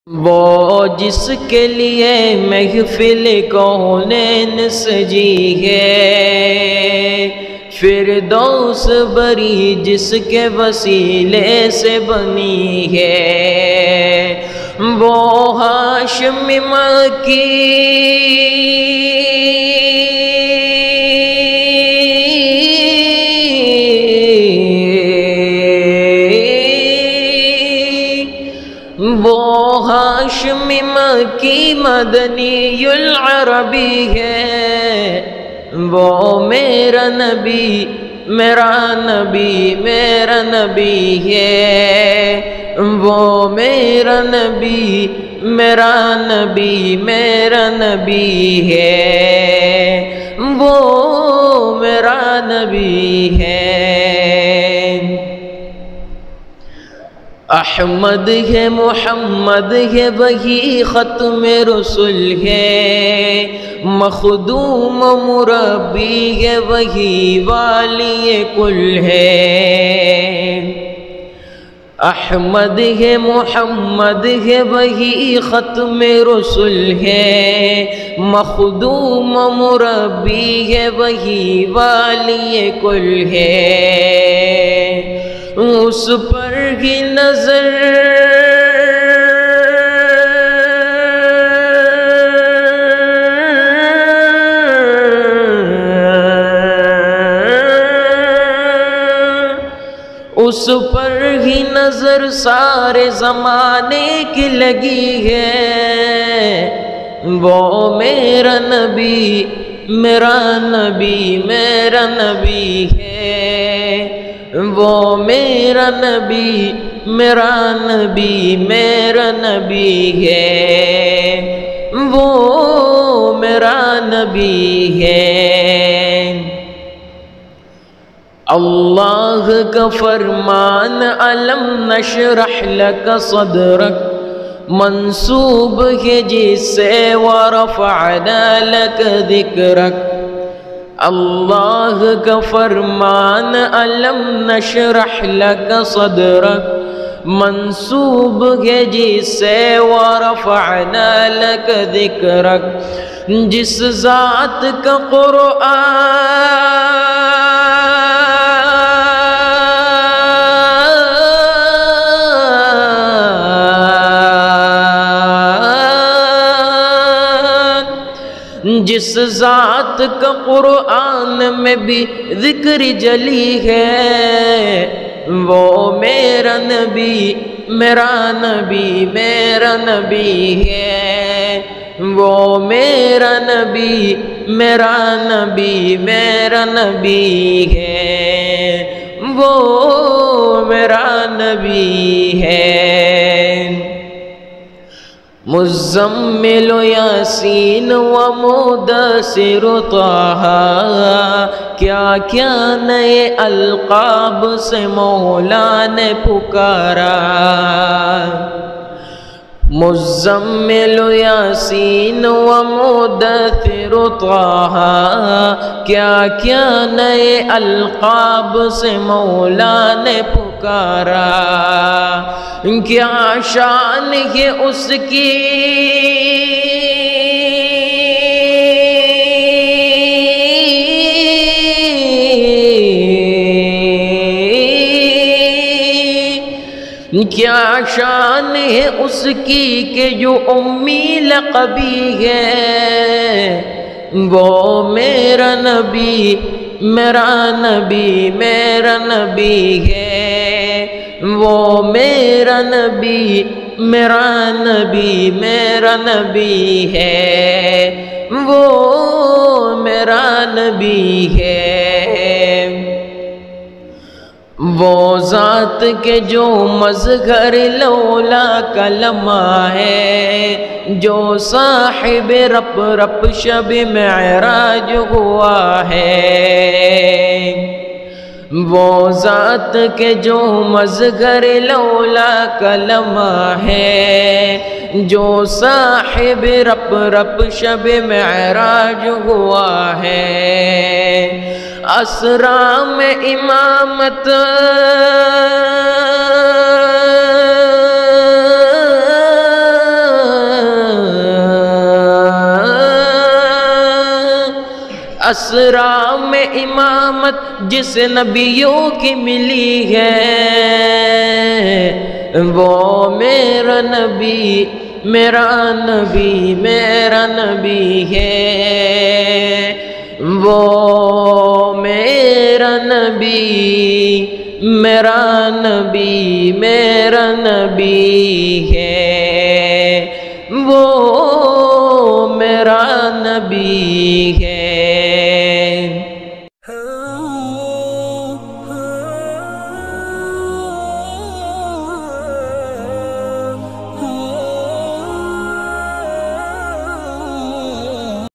وہ جس کے لیے محفل کونین سجی ہے، فردوس بری جس کے وسیلے سے بنی ہے، وہ ہاشم مکی ہاشم مکی مدنی العربی ہے، وہ میرا نبی میرا نبی میرا نبی ہے، وہ میرا نبی میرا نبی میرا نبی ہے، وہ میرا نبی ہے۔ احمد ہے محمد ہے وہی ختم رسول ہے، مخدوم مربی ہے وہی والی کل ہے۔ احمد ہے محمد ہے وہی ختم رسول ہے، مخدوم مربی ہے وہی والی کل ہے۔ اس پر ہی نظر اس پر ہی نظر سارے زمانے کی لگی ہے، وہ میرا نبی میرا نبی میرا نبی ہے، وہ میرا نبی میرا نبی میرا نبی ہے، وہ میرا نبی ہے۔ اللہ کا فرمان علم نشرح لک صدرک منسوب ہے جس سے ورفعنا لک ذکرک۔ اللہ کا فرمان علم نشرح لک صدرک منسوب ہے جس سے ورفعنا لک ذکرک، جس ذات کا قرآن جس ذات کا قرآن میں بھی ذکر جلی ہے، وہ میرا نبی میرا نبی میرا نبی ہے، وہ میرا نبی میرا نبی میرا نبی ہے، وہ میرا نبی ہے۔ مزمل یاسین و مدثر طہ، کیا کیا نئے القاب سے مولا نے پکارا۔ مزمل یاسین و مدثر طہ، کیا کیا نئے القاب سے مولا نے پکارا، کیا شان ہے اس کی کیا شان ہے اس کی کہ جو امی لقبی ہے، وہ میرا نبی میرا نبی میرا نبی ہے، وہ میرا نبی میرا نبی میرا نبی ہے، وہ میرا نبی ہے۔ وہ ذات کے جو مظہر لولا کلمہ ہے، جو صاحب رب رب شب معراج ہوا ہے، وہ ذات کے جو مظہر لولا کلمہ ہے، جو صاحب رب رب شب معراج ہوا ہے۔ اسرا میں امامت اسرا میں امامت جس نبیوں کی ملی ہے، وہ میرا نبی میرا نبی میرا نبی ہے، وہ میرا نبی میرا نبی میرا نبی ہے، وہ میرا نبی ہے۔